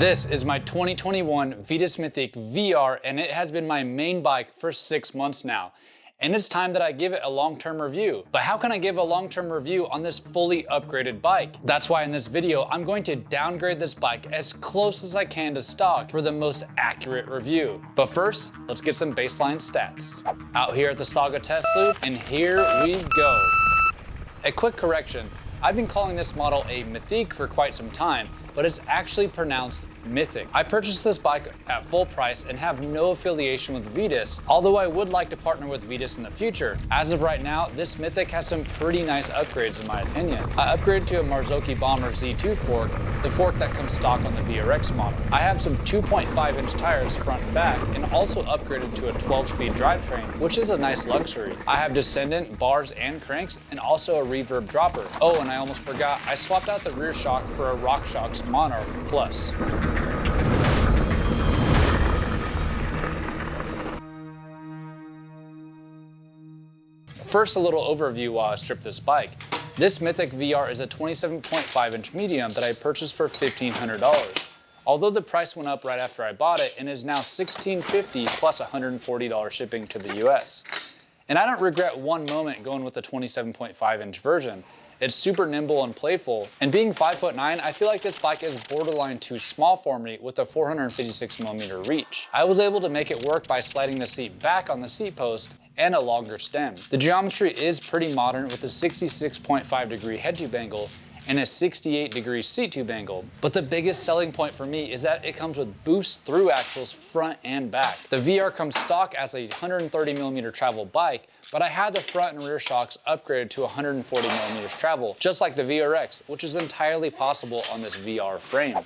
This is my 2021 Vitus Mythique VR, and it has been my main bike for 6 months now. And it's time that I give it a long-term review. But how can I give a long-term review on this fully upgraded bike? That's why in this video, I'm going to downgrade this bike as close as I can to stock for the most accurate review. But first, let's get some baseline stats. Out here at the Saga test loop, and here we go. A quick correction, I've been calling this model a Mythique for quite some time, but it's actually pronounced Mythic. I purchased this bike at full price and have no affiliation with Vitus, although I would like to partner with Vitus in the future. As of right now, this Mythic has some pretty nice upgrades in my opinion. I upgraded to a Marzocchi Bomber Z2 fork, the fork that comes stock on the VRX model. I have some 2.5-inch tires front and back, and also upgraded to a 12-speed drivetrain, which is a nice luxury. I have descendant, bars, and cranks, and also a reverb dropper. Oh, and I almost forgot, I swapped out the rear shock for a RockShox Monarch Plus. First, a little overview while I strip this bike. This Mythique VR is a 27.5-inch medium that I purchased for $1,500. Although the price went up right after I bought it and is now $1,650 plus $140 shipping to the US. And I don't regret one moment going with the 27.5-inch version. It's super nimble and playful, and being 5'9", I feel like this bike is borderline too small for me with a 456mm reach. I was able to make it work by sliding the seat back on the seat post and a longer stem. The geometry is pretty modern with a 66.5-degree head tube angle and a 68-degree seat tube angle. But the biggest selling point for me is that it comes with boost through axles front and back. The VR comes stock as a 130mm travel bike, but I had the front and rear shocks upgraded to 140mm travel, just like the VRX, which is entirely possible on this VR frame.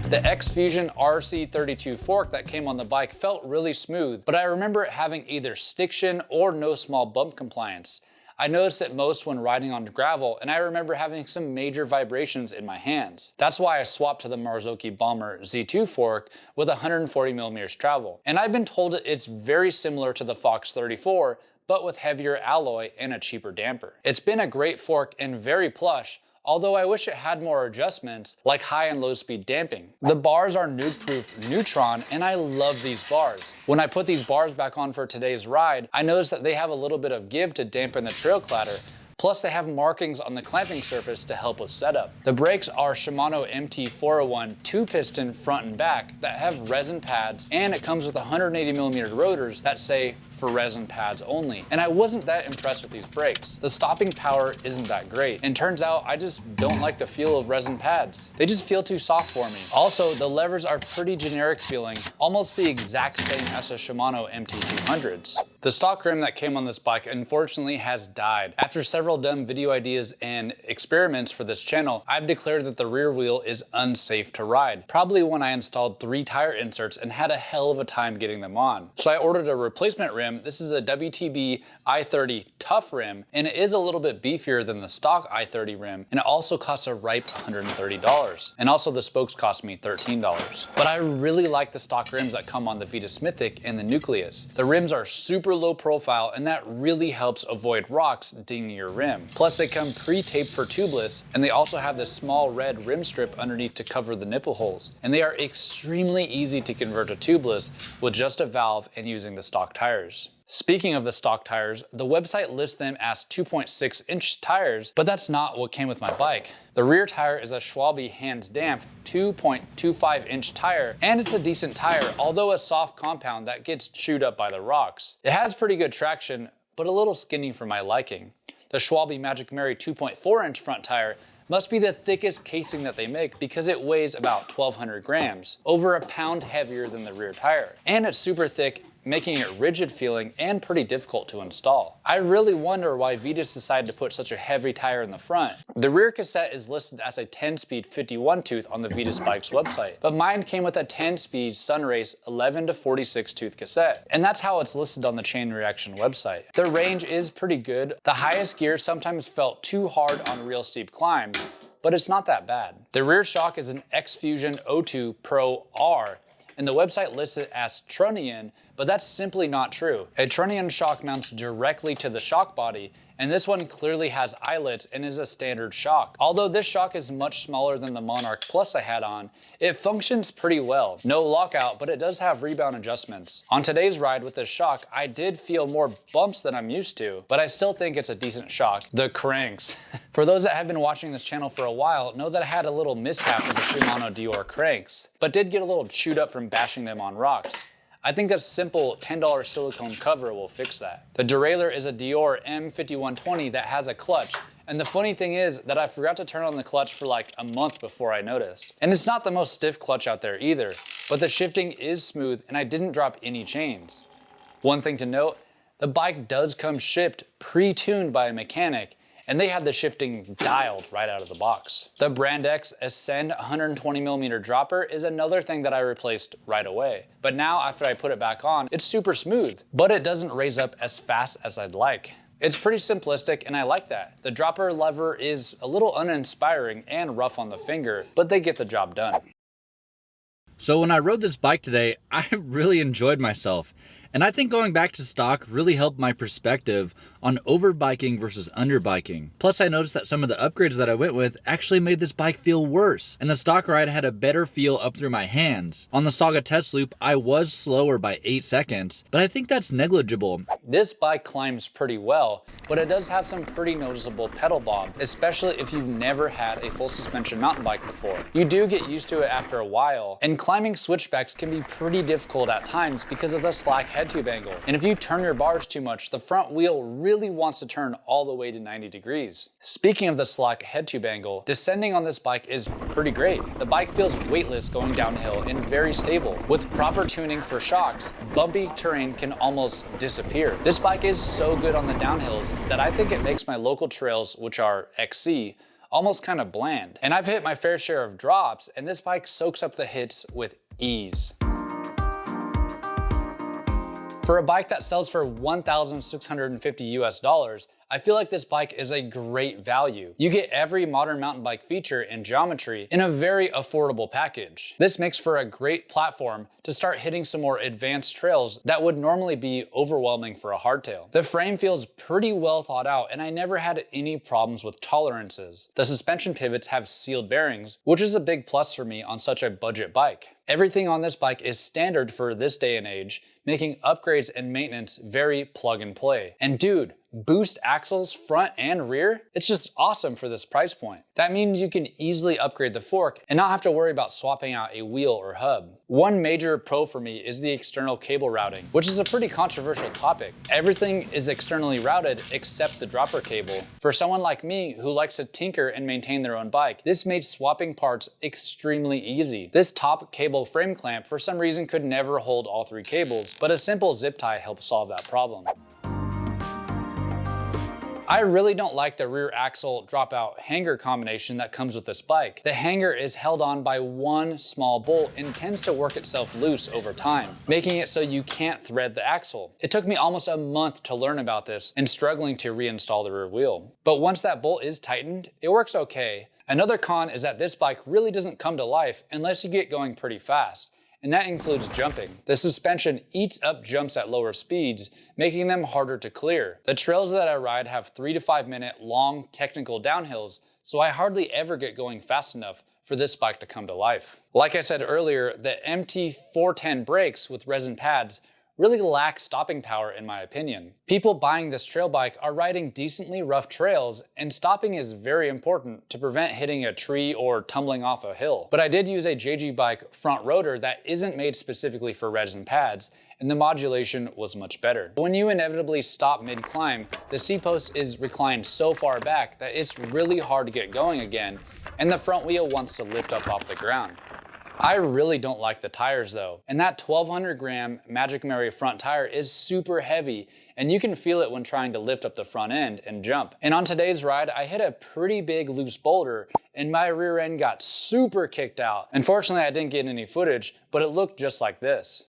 The X-Fusion RC32 fork that came on the bike felt really smooth, but I remember it having either stiction or no small bump compliance. I noticed it most when riding on gravel, and I remember having some major vibrations in my hands. That's why I swapped to the Marzocchi Bomber Z2 fork with 140mm travel. And I've been told it's very similar to the Fox 34, but with heavier alloy and a cheaper damper. It's been a great fork and very plush, although I wish it had more adjustments like high and low speed damping. The bars are nuke-proof Neutron, and I love these bars. When I put these bars back on for today's ride, I noticed that they have a little bit of give to dampen the trail clatter. Plus, they have markings on the clamping surface to help with setup. The brakes are Shimano MT401 2-piston front and back that have resin pads, and it comes with 180mm rotors that say for resin pads only. And I wasn't that impressed with these brakes. The stopping power isn't that great, and turns out I just don't like the feel of resin pads. They just feel too soft for me. Also, the levers are pretty generic feeling, almost the exact same as a Shimano MT200s. The stock rim that came on this bike unfortunately has died. After several dumb video ideas and experiments for this channel, I've declared that the rear wheel is unsafe to ride, probably when I installed 3 tire inserts and had a hell of a time getting them on. So I ordered a replacement rim. This is a WTB I-30 Tough rim, and it is a little bit beefier than the stock I-30 rim, and it also costs a ripe $130. And also the spokes cost me $13. But I really like the stock rims that come on the Vitus Mythique and the Nucleus. The rims are super low profile, and that really helps avoid rocks dinging your rim. Plus, they come pre-taped for tubeless, and they also have this small red rim strip underneath to cover the nipple holes. And they are extremely easy to convert to tubeless with just a valve and using the stock tires. Speaking of the stock tires, the website lists them as 2.6-inch tires, but that's not what came with my bike. The rear tire is a Schwalbe Hands Damp 2.25-inch tire, and it's a decent tire, although a soft compound that gets chewed up by the rocks. It has pretty good traction, but a little skinny for my liking. The Schwalbe Magic Mary 2.4-inch front tire must be the thickest casing that they make because it weighs about 1,200 grams, over a pound heavier than the rear tire. And it's super thick, making it rigid feeling and pretty difficult to install. I really wonder why Vitus decided to put such a heavy tire in the front. The rear cassette is listed as a 10-speed 51 tooth on the Vitus bike's website, but mine came with a 10-speed Sunrace 11 to 46 tooth cassette, and that's how it's listed on the Chain Reaction website. The range is pretty good. The highest gear sometimes felt too hard on real steep climbs, but it's not that bad. The rear shock is an X-Fusion O2 Pro R, and the website lists it as Trunnion, but that's simply not true. A trunnion shock mounts directly to the shock body and this one clearly has eyelets and is a standard shock. Although this shock is much smaller than the Monarch Plus I had on, it functions pretty well. No lockout, but it does have rebound adjustments. On today's ride with this shock, I did feel more bumps than I'm used to, but I still think it's a decent shock. The cranks. For those that have been watching this channel for a while, know that I had a little mishap with the Shimano Dior cranks, but did get a little chewed up from bashing them on rocks. I think a simple $10 silicone cover will fix that. The derailleur is a Dior M5120 that has a clutch, and the funny thing is that I forgot to turn on the clutch for like a month before I noticed. And it's not the most stiff clutch out there either, but the shifting is smooth and I didn't drop any chains. One thing to note, the bike does come shipped pre-tuned by a mechanic, and they had the shifting dialed right out of the box. The Brand X Ascend 120mm dropper is another thing that I replaced right away. But now after I put it back on, it's super smooth, but it doesn't raise up as fast as I'd like. It's pretty simplistic and I like that. The dropper lever is a little uninspiring and rough on the finger, but they get the job done. So when I rode this bike today, I really enjoyed myself. And I think going back to stock really helped my perspective on overbiking versus underbiking. Plus I noticed that some of the upgrades that I went with actually made this bike feel worse, and the stock ride had a better feel up through my hands. On the Saga test loop, I was slower by 8 seconds, but I think that's negligible. This bike climbs pretty well, but it does have some pretty noticeable pedal bob, especially if you've never had a full suspension mountain bike before. You do get used to it after a while, and climbing switchbacks can be pretty difficult at times because of the slack head tube angle. And if you turn your bars too much, the front wheel really wants to turn all the way to 90 degrees. Speaking of the slack head tube angle, descending on this bike is pretty great. The bike feels weightless going downhill and very stable. With proper tuning for shocks, bumpy terrain can almost disappear. This bike is so good on the downhills that I think it makes my local trails, which are XC, almost kind of bland. And I've hit my fair share of drops, and this bike soaks up the hits with ease. For a bike that sells for $1,650 US, I feel like this bike is a great value. You get every modern mountain bike feature and geometry in a very affordable package. This makes for a great platform to start hitting some more advanced trails that would normally be overwhelming for a hardtail. The frame feels pretty well thought out, and I never had any problems with tolerances. The suspension pivots have sealed bearings, which is a big plus for me on such a budget bike. Everything on this bike is standard for this day and age, making upgrades and maintenance very plug and play. And dude, boost axles front and rear, it's just awesome for this price point. That means you can easily upgrade the fork and not have to worry about swapping out a wheel or hub. One major pro for me is the external cable routing, which is a pretty controversial topic. Everything is externally routed except the dropper cable. For someone like me who likes to tinker and maintain their own bike, this made swapping parts extremely easy. This top cable frame clamp for some reason could never hold all 3 cables, but a simple zip tie helped solve that problem. I really don't like the rear axle dropout hanger combination that comes with this bike. The hanger is held on by one small bolt and tends to work itself loose over time, making it so you can't thread the axle. It took me almost a month to learn about this and struggling to reinstall the rear wheel. But once that bolt is tightened, it works okay. Another con is that this bike really doesn't come to life unless you get going pretty fast, and that includes jumping. The suspension eats up jumps at lower speeds, making them harder to clear. The trails that I ride have 3 to 5 minute long technical downhills, so I hardly ever get going fast enough for this bike to come to life. Like I said earlier, the MT410 brakes with resin pads really lack stopping power in my opinion. People buying this trail bike are riding decently rough trails, and stopping is very important to prevent hitting a tree or tumbling off a hill. But I did use a JG bike front rotor that isn't made specifically for resin pads, and the modulation was much better. When you inevitably stop mid-climb, the C-post is reclined so far back that it's really hard to get going again, and the front wheel wants to lift up off the ground. I really don't like the tires though, and that 1200 gram Magic Mary front tire is super heavy, and you can feel it when trying to lift up the front end and jump. And on today's ride, I hit a pretty big loose boulder and my rear end got super kicked out. Unfortunately, I didn't get any footage, but it looked just like this.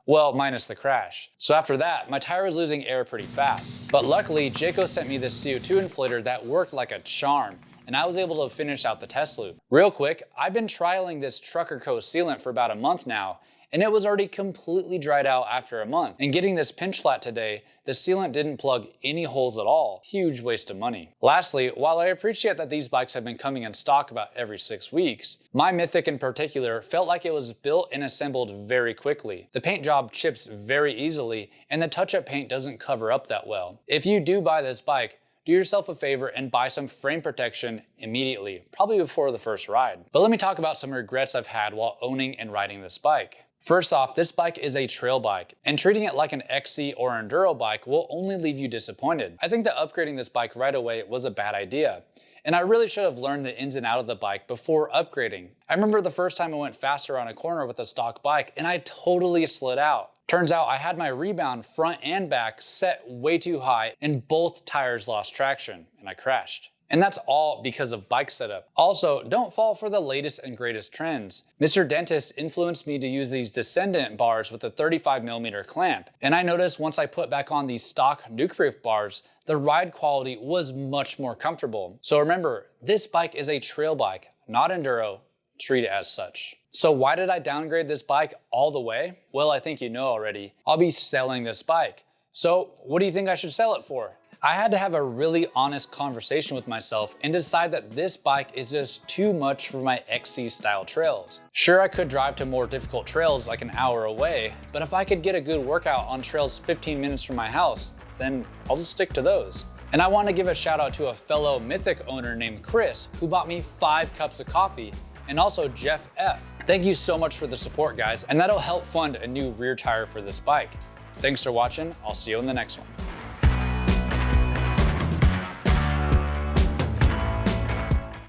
Well, minus the crash. So after that, my tire was losing air pretty fast. But luckily, Jayco sent me this CO2 inflator that worked like a charm, and I was able to finish out the test loop. Real quick, I've been trialing this Trucker Co sealant for about a month now, and it was already completely dried out after a month. And getting this pinch flat today, the sealant didn't plug any holes at all. Huge waste of money. Lastly, while I appreciate that these bikes have been coming in stock about every 6 weeks, my Mythique in particular felt like it was built and assembled very quickly. The paint job chips very easily, and the touch-up paint doesn't cover up that well. If you do buy this bike, do yourself a favor and buy some frame protection immediately, probably before the first ride. But let me talk about some regrets I've had while owning and riding this bike. First off, this bike is a trail bike, and treating it like an XC or enduro bike will only leave you disappointed. I think that upgrading this bike right away was a bad idea, and I really should have learned the ins and outs of the bike before upgrading. I remember the first time I went faster on a corner with a stock bike, and I totally slid out. Turns out I had my rebound front and back set way too high, and both tires lost traction, and I crashed. And that's all because of bike setup. Also, don't fall for the latest and greatest trends. Mr. Dentist influenced me to use these Descendant bars with a 35mm clamp, and I noticed once I put back on these stock nuke-proof bars, the ride quality was much more comfortable. So remember, this bike is a trail bike, not enduro. Treat it as such. So why did I downgrade this bike all the way? Well, I think you know already. I'll be selling this bike. So what do you think I should sell it for? I had to have a really honest conversation with myself and decide that this bike is just too much for my XC style trails. Sure, I could drive to more difficult trails like an hour away, but if I could get a good workout on trails 15 minutes from my house, then I'll just stick to those. And I want to give a shout out to a fellow Mythique owner named Chris, who bought me 5 cups of coffee, and also Jeff F. Thank you so much for the support, guys, and that'll help fund a new rear tire for this bike. Thanks for watching. I'll see you in the next one.